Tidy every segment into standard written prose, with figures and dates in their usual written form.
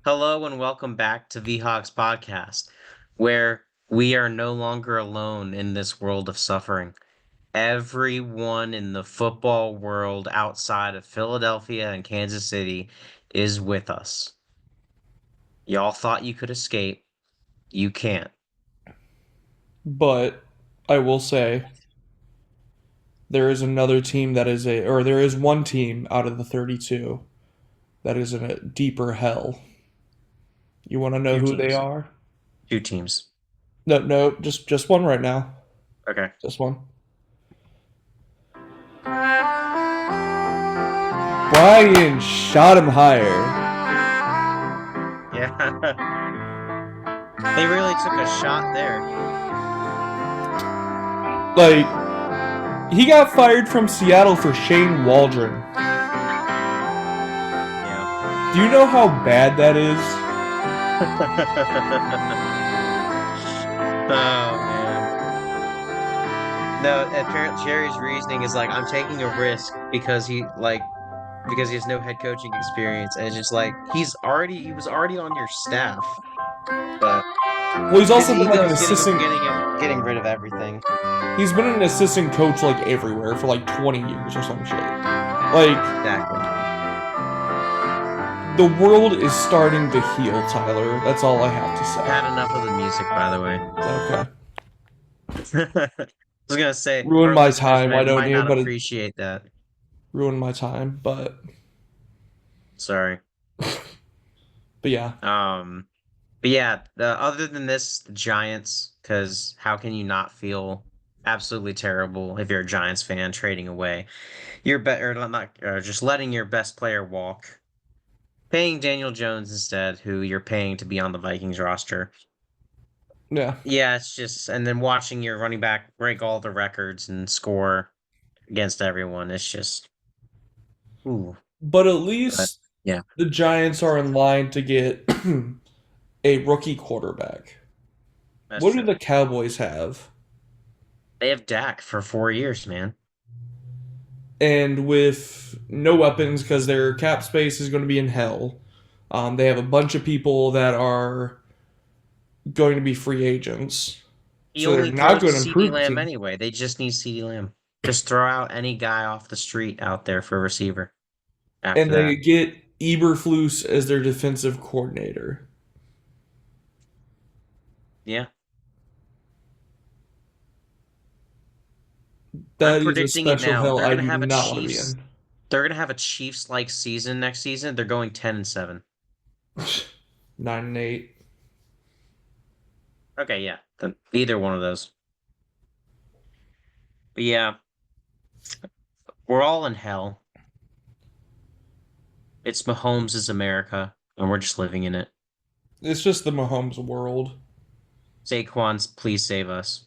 Hello and welcome back to VHawks Podcast, where we are no longer alone in this world of suffering. Everyone in the football world outside of Philadelphia and Kansas City is with us. Y'all thought you could escape. You can't. But I will say there is another team that is or there is one team out of the 32 that is in a deeper hell. You want to know Two who they teams. are? Two teams. No, no, just one right now. Okay. Just one. Brian shot him higher. Yeah. They really took a shot there. Like he got fired from Seattle for Shane Waldron. Yeah. Do you know how bad that is? Oh man. No, apparently Jerry's reasoning is like I'm taking a risk because he has no head coaching experience, and it's just like he was already on your staff, but Well, he's his also been like ego an is assistant. getting rid of everything. He's been an assistant coach like everywhere for like 20 years or some shit. Like Exactly. the world is starting to heal, Tyler. That's all I have to I've had enough of the music, by the way. say. Okay. I was gonna say Ruined our my listeners time. I don't might need, not but it appreciate that. ruined my time. Sorry. But yeah. Um, but yeah, other than this, the Giants, because how can you not feel absolutely terrible if you're a Giants fan trading away your better not just letting your best player walk, paying Daniel Jones instead, who you're paying to be on the Vikings roster. Yeah. Yeah, it's just and then watching your running back break all the records and score against everyone. It's just ooh, But at but least yeah, the Giants are in line to get a rookie quarterback. that's What do true. the Cowboys have? They have Dak for 4 years, man. And with no weapons because their cap space is going to be in hell. They have a bunch of people that are going to be free agents. He So they're only not throws going to to CeeDee improve the Lamb team. anyway. They just need CeeDee Lamb. Just throw out any guy off the street out there for receiver And after they that. get Eberflus as their defensive coordinator. Yeah. I'm That is a predicting it special now. hell I do not want to be in. They're gonna have a Chiefs like season next season. They're going 10-7. 9-8. Okay, yeah. Then either one of those. But yeah, we're all in hell. It's Mahomes' America, and we're just living in it. It's just the Mahomes world. Saquon's, please save us.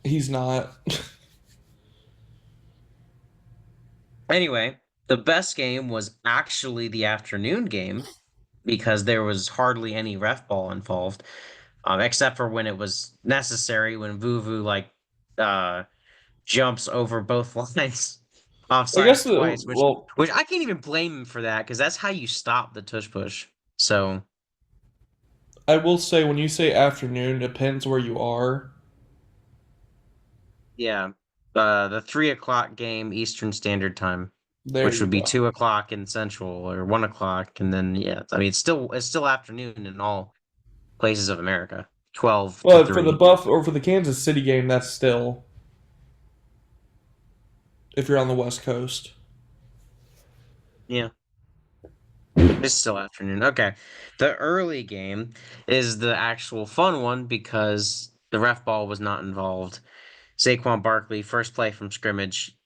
He's not. Anyway, the best game was actually the afternoon game because there was hardly any ref ball involved, except for when it was necessary when Vuvu uh jumps over both lines I guess offsides the twice, well, which I can't even blame him for that because that's how you stop the tush push. So I will say when you say afternoon, depends where you are. yeah, the 3 o'clock game Eastern Standard Time, There which you would be go. 2 o'clock in Central or 1 o'clock, and then yeah, I mean it's still afternoon in all places of America. 12 to But for the 3. Buff or for the Kansas City game, that's still if you're on the West Coast. Yeah, it's still afternoon. Okay, the early game is the actual fun one because the ref ball was not involved. Saquon Barkley, first play from scrimmage,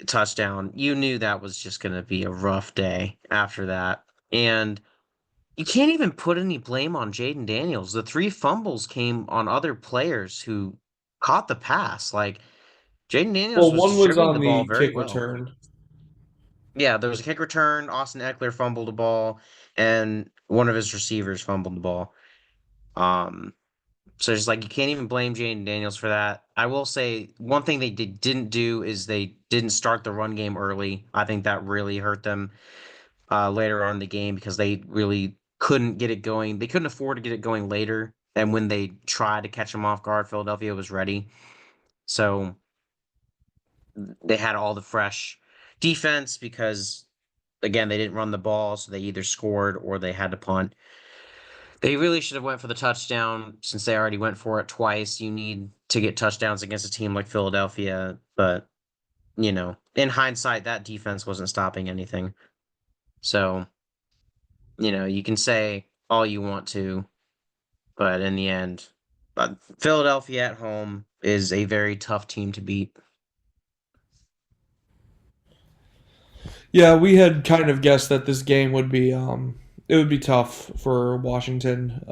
touchdown. You knew that was just going to be a rough day after that. And you can't even put any blame on Jaden Daniels. The three fumbles came on other players who caught the pass. Like, Jaden Daniels Well, was one was distributing the on ball the very kick well. return. Yeah, there was a kick return. Austin Eckler fumbled the ball, and one of his receivers fumbled the ball. Um, So it's like you can't even blame Jaden Daniels for that. I will say one thing they didn't do is they didn't start the run game early. I think that really hurt them later on in the game because they really couldn't get it going. They couldn't afford to get it going later. And when they tried to catch them off guard, Philadelphia was ready. So they had all the fresh defense because again they didn't run the ball, so they either scored or they had to punt. They really should have went for the touchdown since they already went for it twice. You need to get touchdowns against a team like Philadelphia, but in hindsight, that defense wasn't stopping anything. So, you can say all you want to, but in the end, Philadelphia at home is a very tough team to beat. Yeah, we had kind of guessed that this game would be it would be tough for Washington.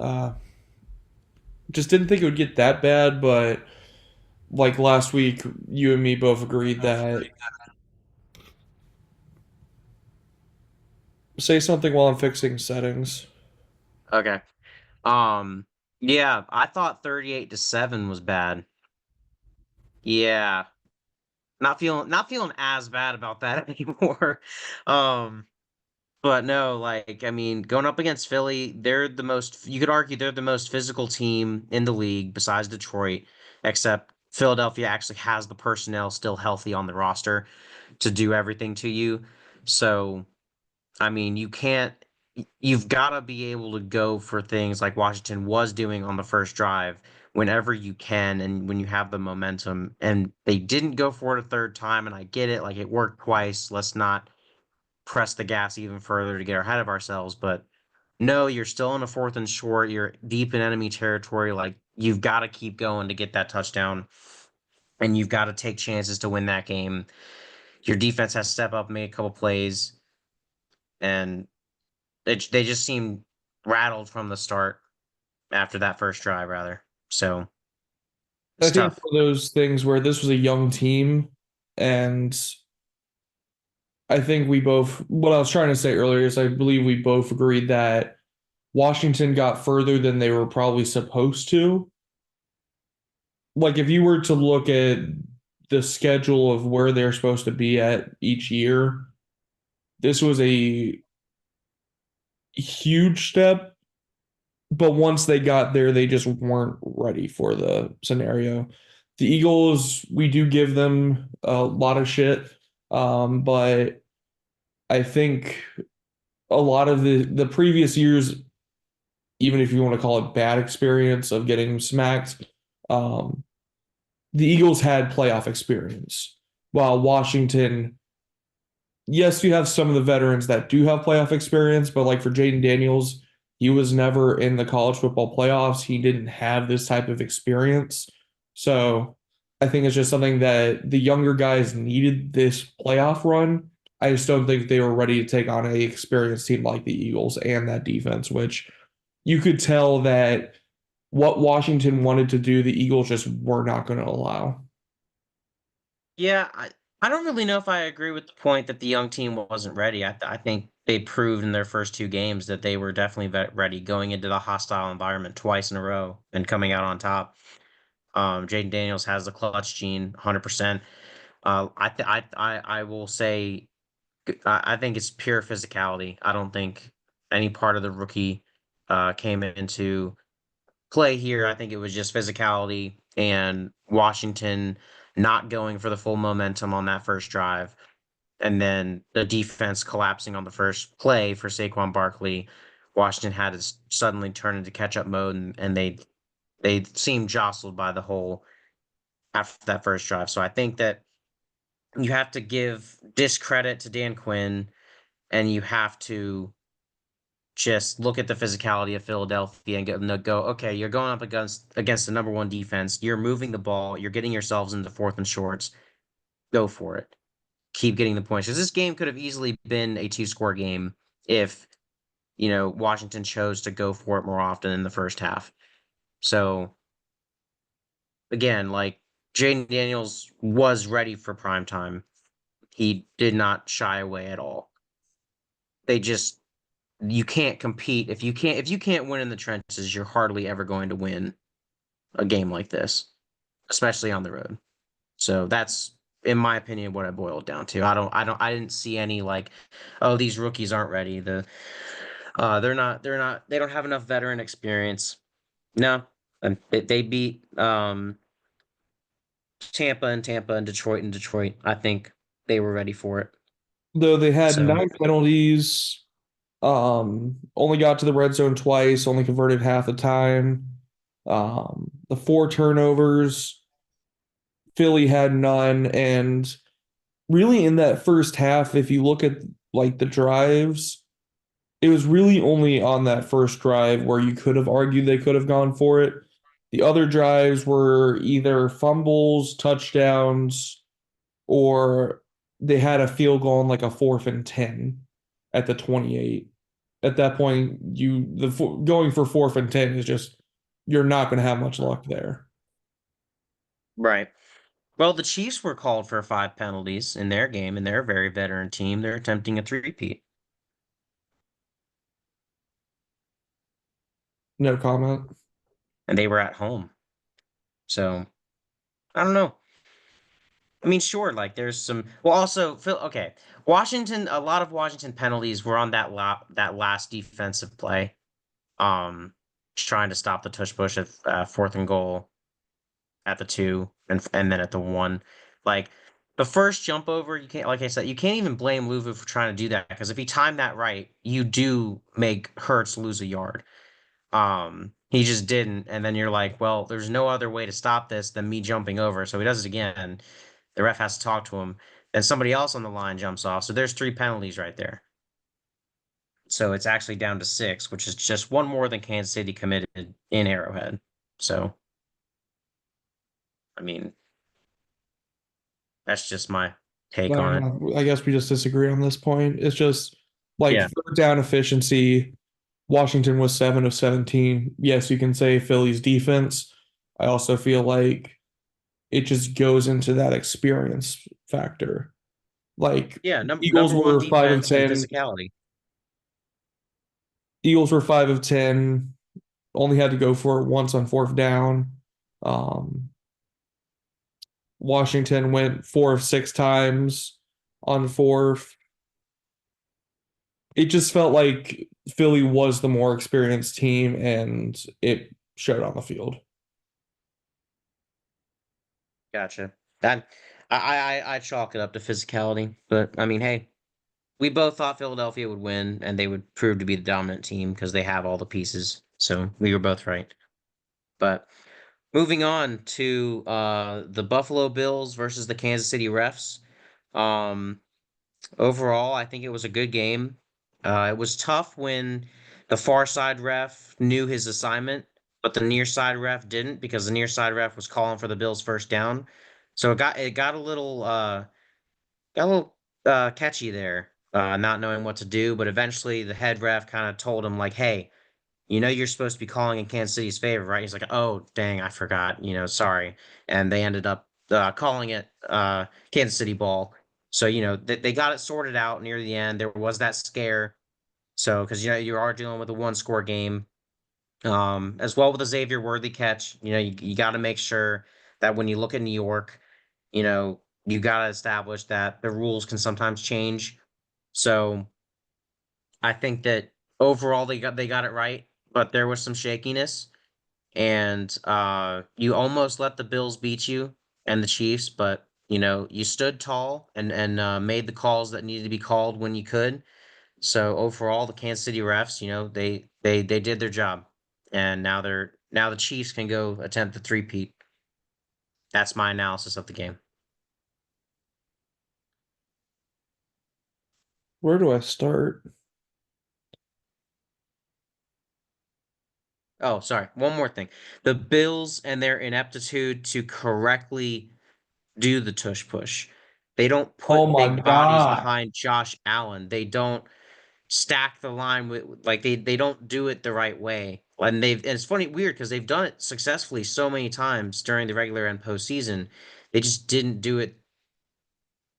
Just didn't think it would get that bad, but like last week, you and me both agreed that say something while I'm fixing settings. Okay. Um, yeah, I thought 38-7 was bad. Yeah, not feeling as bad about that anymore. Um, but no, like I mean, going up against Philly, you could argue they're the most physical team in the league besides Detroit, except Philadelphia actually has the personnel still healthy on the roster to do everything to you. So, I mean, you've got to be able to go for things like Washington was doing on the first drive whenever you can and when you have the momentum. And they didn't go for it a third time. And I get it. Like it worked twice. Let's not press the gas even further to get ahead of ourselves. But no, you're still in a fourth and short. You're deep in enemy territory. Like you've got to keep going to get that touchdown. And you've got to take chances to win that game. Your defense has to step up, make a couple plays. And they just seemed rattled from the start after that first drive, rather. So I it's think tough. for those things where this was a young team, and I think we both, what I was trying to say earlier is I believe we both agreed that Washington got further than they were probably supposed to. Like if you were to look at the schedule of where they're supposed to be at each year, this was a huge step, but once they got there, they just weren't ready for the scenario. The Eagles, we do give them a lot of shit, but I think a lot of the previous years, even if you want to call it bad experience of getting smacked, um, the Eagles had playoff experience, while Washington, yes, you have some of the veterans that do have playoff experience, but like for Jaden Daniels, he was never in the college football playoffs. He didn't have this type of experience. So I think it's just something that the younger guys needed this playoff run. I just don't think they were ready to take on a experienced team like the Eagles and that defense, which you could tell that what Washington wanted to do, the Eagles just were not going to allow. Yeah, I don't really know if I agree with the point that the young team wasn't ready. I think they proved in their first two games that they were definitely ready going into the hostile environment twice in a row and coming out on top. Jaden Daniels has the clutch gene, 100%. I will say I think it's pure physicality. I don't think any part of the rookie came into play here. I think it was just physicality and Washington not going for the full momentum on that first drive, and then the defense collapsing on the first play for Saquon Barkley. Washington had to suddenly turn into catch-up mode, and they seemed jostled by the whole after that first drive. So I think that you have to give discredit to Dan Quinn, and you have to just look at the physicality of Philadelphia and get them to go, okay, you're going up against the number one defense. You're moving the ball. You're getting yourselves into fourth and shorts. Go for it. Keep getting the points. Because this game could have easily been a two-score game if, Washington chose to go for it more often in the first half. So again, like Jaden Daniels was ready for prime time. He did not shy away at all. They just you can't compete if you can't win in the trenches, you're hardly ever going to win a game like this, especially on the road. So that's in my opinion what I boiled down to. I didn't see any like, oh, these rookies aren't ready. They don't have enough veteran experience. No, and they beat Tampa and Detroit. I think they were ready for it. Though they had So 9 penalties, only got to the red zone twice, only converted half the time. The 4 turnovers, Philly had none, and really in that first half, if you look at like the drives, it was really only on that first drive where you could have argued they could have gone for it. The other drives were either fumbles, touchdowns, or they had a field goal on like a 4th and 10 at the 28. At that point, going for 4th and 10 is just you're not going to have much luck there. right. Well, the Chiefs were called for 5 penalties in their game, and they're a very veteran team. They're attempting a three-peat, No comment. and they were at home. So I don't know. I mean, sure, like there's some. Well, also, Phil. Okay, Washington. A lot of Washington penalties were on that last defensive play. Um, trying to stop the tush push at 4th and goal at the 2 and then at the 1. Like the first jump over, you can't. Like I said, you can't even blame Louvu for trying to do that because if he timed that right, you do make Hurts lose a yard. He just didn't, and then you're like, well, there's no other way to stop this than me jumping over. So he does it again. The ref has to talk to him. Then somebody else on the line jumps off. So there's 3 penalties right there. So it's actually down to 6, which is just one more than Kansas City committed in Arrowhead. So, I mean, that's just my take on it. I guess we just disagree on this point. It's just like Yeah. third down efficiency. Washington was 7 of 17. Yes, you can say Philly's defense. I also feel like it just goes into that experience factor. Like Yeah. Eagles Number one were five of defense and ten. physicality. Eagles were 5 of 10. Only had to go for it once on 4th down. Um, Washington went 4 of 6 times on fourth. It just felt like Philly was the more experienced team, and it showed on the field. Gotcha. That I chalk it up to physicality. But I mean, hey, we both thought Philadelphia would win and they would prove to be the dominant team because they have all the pieces. So we were both right. But moving on to the Buffalo Bills versus the Kansas City Refs. Um, Overall, I think it was a good game. It was tough when the far side ref knew his assignment, but the near side ref didn't because the near side ref was calling for the Bills first down. So it got a little catchy there, not knowing what to do. But eventually, the head ref kind of told him like, "Hey, you know you're supposed to be calling in Kansas City's favor, right?" He's like, "Oh, dang, I forgot. Sorry." And they ended up calling it Kansas City ball. So they got it sorted out near the end. There was that scare. So because you are dealing with a 1-score game, as well with a Xavier Worthy catch. You got to make sure that when you look at New York, you got to establish that the rules can sometimes change. So I think that overall they got it right, but there was some shakiness, and you almost let the Bills beat you and the Chiefs, but you stood tall and made the calls that needed to be called when you could. So overall, the Kansas City refs, they did their job, and now the Chiefs can go attempt the three-peat. That's my analysis of the game. Where do I start? Oh, sorry. One more thing. The Bills and their ineptitude to correctly do the tush push. They don't Oh put my big bodies God. behind Josh Allen. They don't stack the line with like they don't do it the right way. And it's funny weird because they've done it successfully so many times during the regular and postseason. They just didn't do it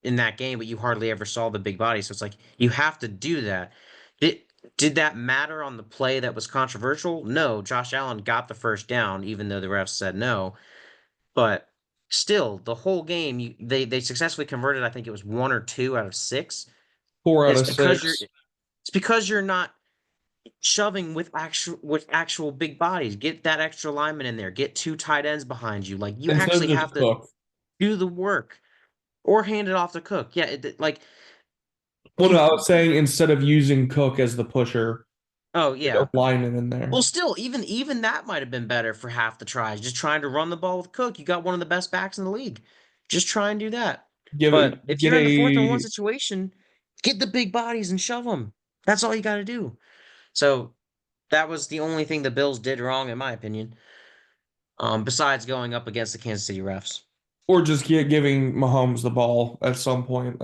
in that game, but you hardly ever saw the big body. So it's like you have to do that. Did did that matter on the play that was controversial? No, Josh Allen got the first down, even though the refs said no. But still, the whole game, they successfully converted. I think it was 1 or 2 out of 6. Four out It's of because you're six. it's because you're not shoving with actual big bodies. Get that extra lineman in there. Get two tight ends behind you. Like you Instead of actually just have to Cook. do the work or hand it off to Cook. Yeah, like Well, no, you. I was saying instead of using Cook as the pusher, Oh get a yeah. lineman in Well, there. still, even that might have been better for half the tries. Just trying to run the ball with Cook. You got one of the best backs in the league. Just try and do that. Give But if get you're in the 4th-and-1 a situation, get the big bodies and shove them. That's all you got to do. So that was the only thing the Bills did wrong, in my opinion. Besides going up against the Kansas City refs. or just get giving Mahomes the ball at some point.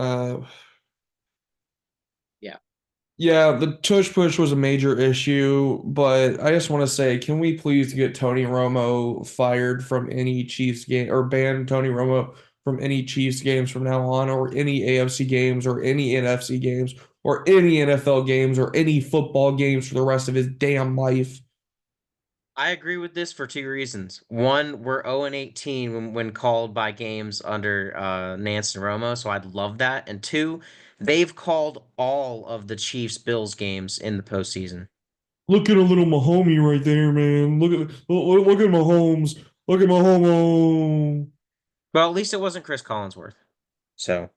Yeah. Yeah, the tush push was a major issue, but I just want to say, can we please get Tony Romo fired from any Chiefs game or ban Tony Romo from any Chiefs games from now on, or any AFC games, or any NFC games, or any NFL games, or any football games for the rest of his damn life? I agree with this for two reasons. One, we're 0-18 when called by games under Nance and Romo, so I'd love that. And two, they've called all of the Chiefs Bills games in the postseason. Look at a little Mahomie right there, man. Look at Mahomes. Look at Mahomes. Well, at least it wasn't Chris Collinsworth. So,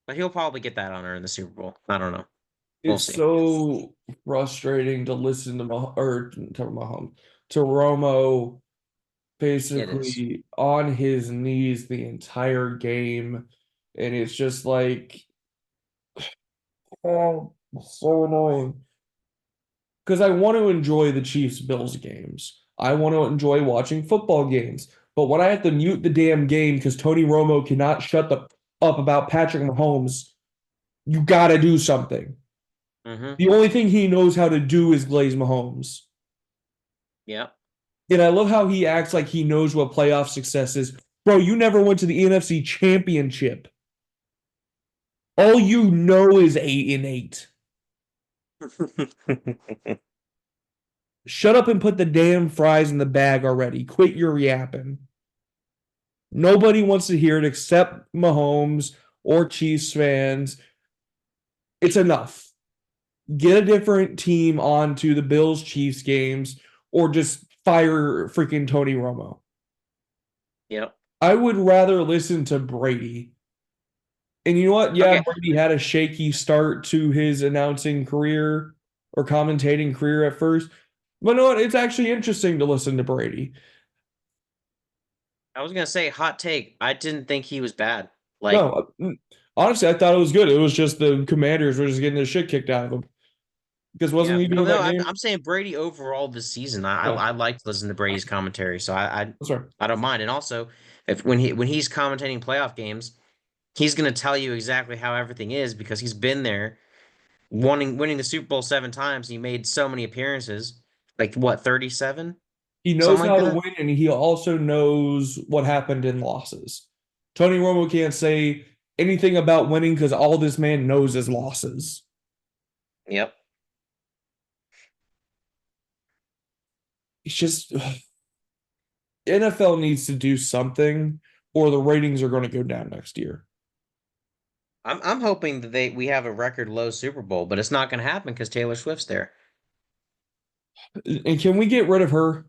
but he'll probably get that honor in the Super Bowl. I don't know. We'll It's see. so frustrating to listen to Mahomes, to Romo It is. basically on his knees the entire game. And it's just like, oh, so annoying. Because I want to enjoy the Chiefs Bills games. I want to enjoy watching football games. But when I have to mute the damn game because Tony Romo cannot shut the up about Patrick Mahomes, you gotta do something. Mm-hmm. The only thing he knows how to do is glaze Mahomes. Yeah. And I love how he acts like he knows what playoff success is. Bro, you never went to the NFC Championship. All you know is 8-8. Shut up and put the damn fries in the bag already. Quit your yapping. Nobody wants to hear it except Mahomes or Chiefs fans. It's enough. Get a different team onto the Bills Chiefs games or just fire freaking Tony Romo. Yep. I would rather listen to Brady. And you know what? Yeah, Okay. Brady had a shaky start to his announcing career or commentating career at first. But you know what? It's actually interesting to listen to Brady. I was gonna say hot take. I didn't think he was bad. Like, No, honestly, I thought it was good. It was just the Commanders were just getting the shit kicked out of them. Because wasn't yeah, he no, doing no. that I'm, game? I'm saying Brady overall this season. I Yeah, I, I like to listen to Brady's commentary, so I that's right. I don't mind. And also, if when he's commentating playoff games, he's gonna tell you exactly how everything is because he's been there, winning the Super Bowl 7 times. He made so many appearances, like what 37, He something knows like how to that. win, and he also knows what happened in losses. Tony Romo can't say anything about winning because all this man knows is losses. Yep. It's just NFL needs to do something, or the ratings are going to go down next year. I'm hoping that we have a record low Super Bowl, but it's not gonna happen because Taylor Swift's there. And can we get rid of her?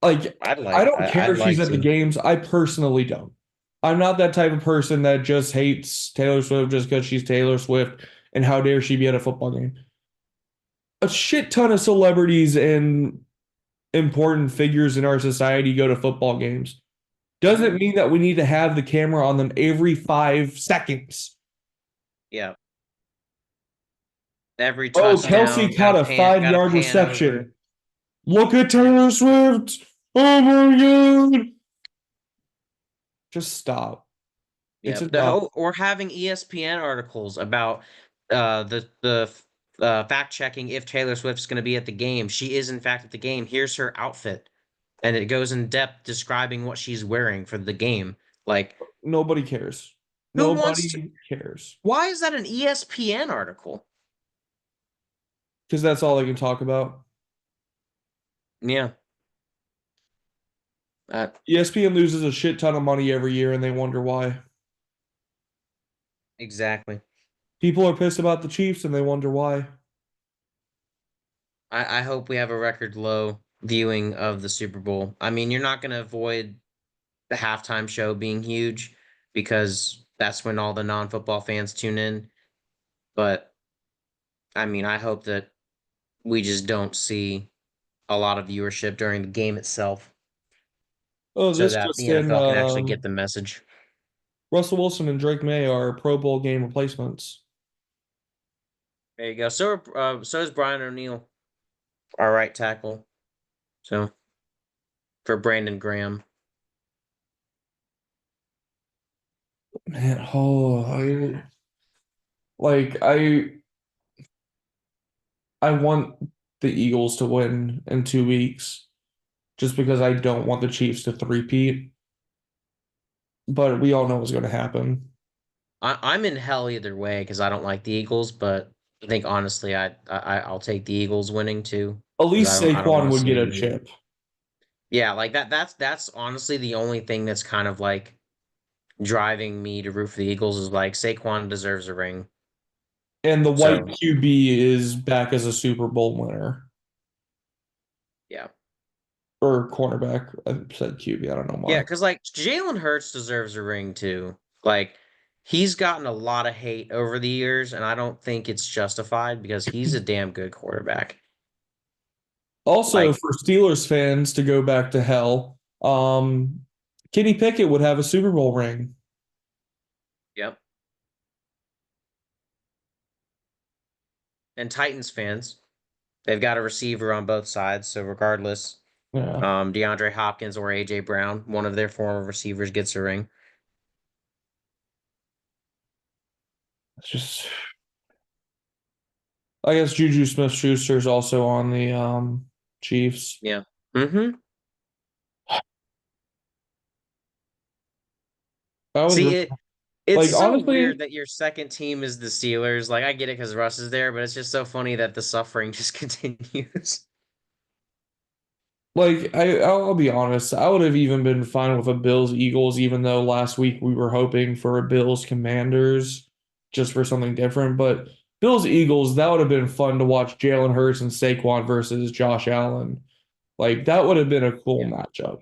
Like, I'd I like don't I, care I'd if she's like at the to. games. I personally don't. I'm not that type of person that just hates Taylor Swift just because she's Taylor Swift and how dare she be at a football game. A shit ton of celebrities and important figures in our society go to football games. Doesn't Mhm. mean that we need to have the camera on them every 5 seconds. Yeah. Every Oh, Kelsey touchdown, caught a five gotta yard pan over. reception. Look at Yeah. Taylor Swift. Oh my God. Just stop. It's Yeah. enough. Or having ESPN articles about the fact checking if Taylor Swift's going to be at the game. She is in fact at the game. Here's her outfit, and it goes in depth describing what she's wearing for the game. Like, Nobody cares. who wants to? Nobody cares. Why is that an ESPN article? Because that's all they can talk about. Yeah. Uh, ESPN loses a shit ton of money every year and they wonder why. Exactly. People are pissed about the Chiefs and they wonder why. I hope we have a record low viewing of the Super Bowl. I mean, you're not going to avoid the halftime show being huge because that's when all the non-football fans tune in. But I mean, I hope that we just don't see a lot of viewership during the game itself Oh, so this that the just in, NFL can actually get the message. Russell Wilson and Drake May are Pro Bowl game replacements. There you go. So is Brian O'Neill, our right tackle. So for Brandon Graham. Man, oh, like I want the Eagles to win in 2 weeks just because I don't want the Chiefs to three-peat. But we all know what's going to happen. I'm in hell either way because I don't like the Eagles, but I think honestly I'll take the Eagles winning too At because least I don't Saquon want to would see get a any. chip. Yeah, like that's honestly the only thing that's kind of like driving me to root for the Eagles is like Saquon deserves a ring. And the white So QB is back as a Super Bowl winner yeah. or cornerback. I said QB. I don't know Yeah, why. because like Jalen Hurts deserves a ring too. Like he's gotten a lot of hate over the years, and I don't think it's justified because he's a damn good quarterback. Also, Like, for Steelers fans to go back to hell, Kenny Pickett would have a Super Bowl ring. yep. And Titans fans, they've got a receiver on both sides, so regardless, Yeah, DeAndre Hopkins or AJ Brown, one of their former receivers gets a ring. it's just. I guess Juju Smith-Schuster is also on the Chiefs. Yeah. Mm-hmm. I would See, it's like so weird honestly, that your second team is the Steelers. Like, I get it because Russ is there, but it's just so funny that the suffering just continues. like I'll be honest, I would have even been fine with a Bills Eagles, even though last week we were hoping for a Bills Commanders just for something different. But Bills Eagles, that would have been fun to watch Jalen Hurts and Saquon versus Josh Allen. Like that would have been a cool Yeah. matchup.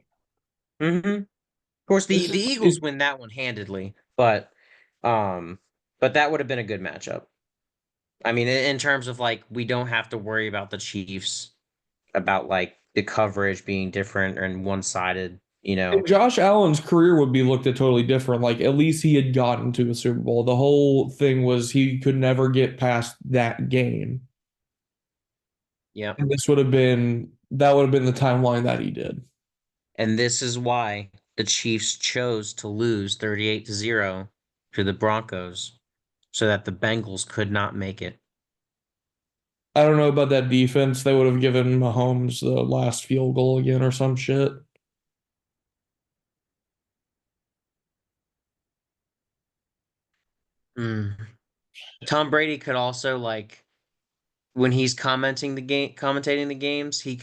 Mm-hmm. Of course, This the is Eagles win that one handedly, um, but that would have been a good matchup. I mean, in terms of like, we don't have to worry about the Chiefs about like the coverage being different and one sided. You And know, Josh Allen's career would be looked at totally different. Like at least he had gotten to a Super Bowl. The whole thing was he could never get past that game. yeah. And this would have been that would have been the timeline that he did. And this is why the Chiefs chose to lose 38-0 to the Broncos so that the Bengals could not make it. I don't know about that defense. They would have given Mahomes the last field goal again or some shit. Mm. Tom Brady could also like when he's commentating the games, he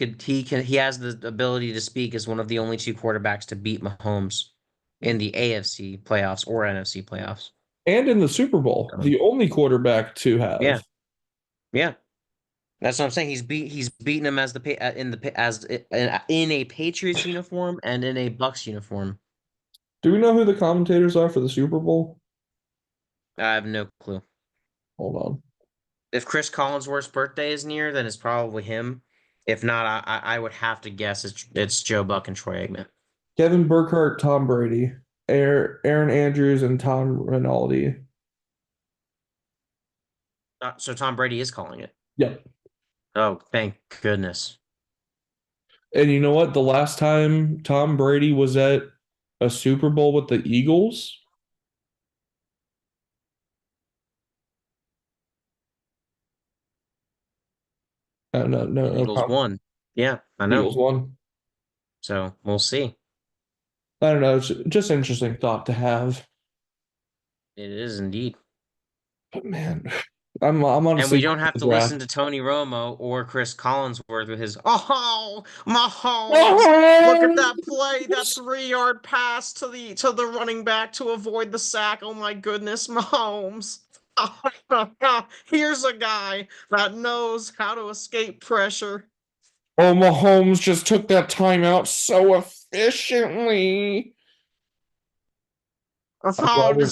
has the ability to speak as one of the only two quarterbacks to beat Mahomes in the AFC playoffs or NFC playoffs. And in the Super Bowl, So, the only quarterback to yeah, have. yeah, that's what I'm saying. He's beaten him as in the as in a Patriots uniform and in a Bucks uniform. Do we know who the commentators are for the Super Bowl? I have no clue. Hold on. If Chris Collinsworth's birthday is near, then it's probably him. If not, I would have to guess it's Joe Buck and Troy Aikman. Kevin Burkhardt, Tom Brady, Aaron Andrews, and Tom Rinaldi. So Tom Brady is calling it. Yep. Oh, thank goodness. And you know what? The last time Tom Brady was at a Super Bowl with the Eagles, no Eagles won. Yeah, I know. Eagles won. So we'll see. I don't know. It's just an interesting thought to have. It is indeed. But man, I'm And we honestly don't have the to listen draft. to Tony Romo or Chris Collinsworth with his, oh, Mahomes. Look at that play, that Mahomes! 3-yard pass to the running back to avoid the sack. Oh my goodness, Mahomes. Here's a guy that knows how to escape pressure. Oh, Mahomes just took that timeout so efficiently. I'm Oh, glad we're,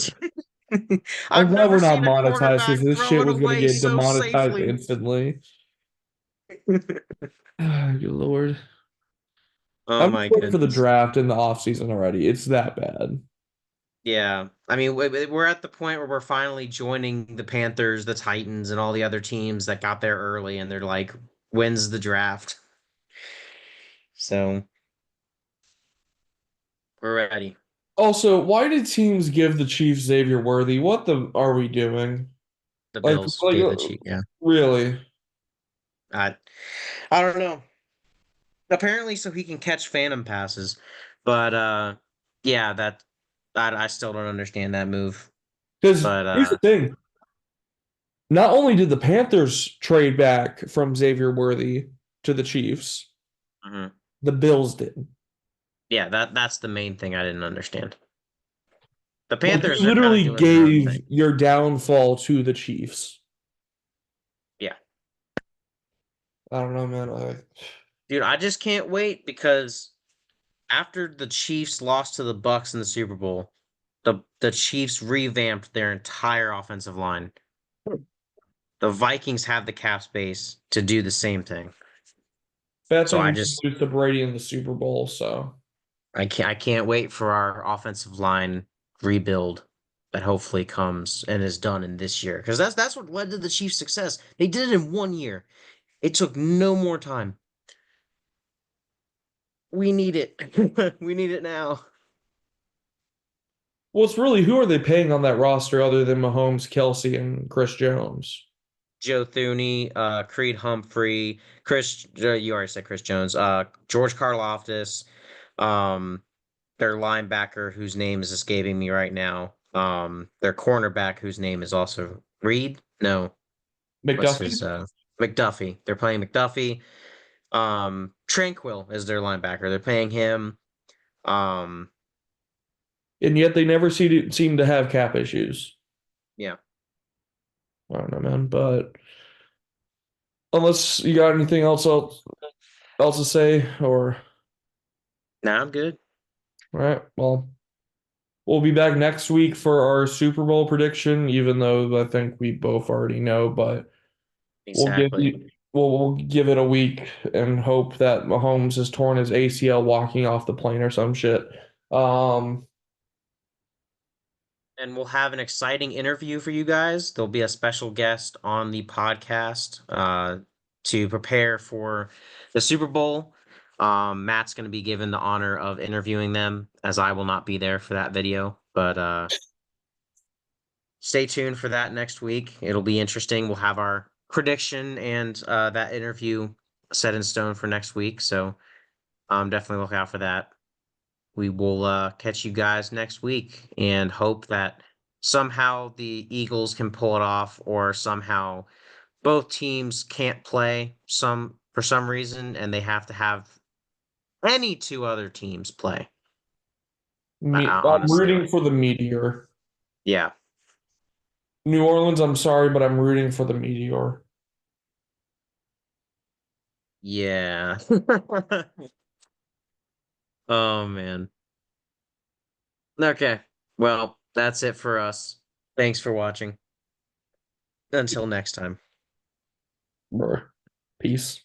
I'm I've glad never we're not seen a monetized because quarterback this throw shit it was gonna away get so demonetized safely. instantly. Good lord. Oh I'm my just waiting for the goodness. draft in the off season already. It's that bad. Yeah. I mean, we're at the point where we're finally joining the Panthers, the Titans, and all the other teams that got there early, and they're like, when's the draft? So we're ready. Also, why did teams give the Chiefs Xavier Worthy? What the are we doing? The Like, Bills like gave the cheat. Yeah. really? I I don't know. Apparently, so he can catch phantom passes, but yeah, that I still don't understand that move. Because But here's the thing. Not only did the Panthers trade back from Xavier Worthy to the Chiefs, mhm. the Bills did. Yeah, that's the main thing I didn't understand. The Like you Panthers are kind of literally doing their own gave thing. your downfall to the Chiefs. Yeah. I don't know, man. Dude, I just can't wait because after the Chiefs lost to the Bucks in the Super Bowl, the Chiefs revamped their entire offensive line. The Vikings have the cap space to do the same thing. bad So thing I we just lose to Brady in the Super Bowl, so I can't wait for our offensive line rebuild that hopefully comes and is done in this year. Because that's what led to the Chiefs' success. They did it in 1 year. It took no more time. We need it. We need it now. well, it's really who are they paying on that roster other than Mahomes, Kelsey, and Chris Jones? Joe Thuney, Creed Humphrey, you already said Chris Jones, George Karlaftis, um, their linebacker whose name is escaping me right now, their cornerback whose name is also Reed. No, what's McDuffie? his McDuffie. They're playing McDuffie. Tranquil is their linebacker. They're paying him. Um, And yet they never seem to have cap issues. yeah. I don't know, man. But unless you got anything else to say, or Nah, I'm good. all right, well, we'll be back next week for our Super Bowl prediction, even though I think we both already know, but Exactly. we'll give it a week and hope that Mahomes has torn his ACL walking off the plane or some shit. Um, And we'll have an exciting interview for you guys. There'll be a special guest on the podcast to prepare for the Super Bowl. Matt's going to be given the honor of interviewing them, as I will not be there for that video. But stay tuned for that next week. It'll be interesting. We'll have our prediction and that interview set in stone for next week. So definitely look out for that. We will catch you guys next week and hope that somehow the Eagles can pull it off, or somehow both teams can't play some for some reason and they have to have any two other teams play. I'm Honestly, rooting like, for the Meteor. yeah, New Orleans, I'm sorry, but I'm rooting for the Meteor. yeah. Oh man. Okay. Well, that's it for us. Thanks for watching. Until next time. Bruh. Peace.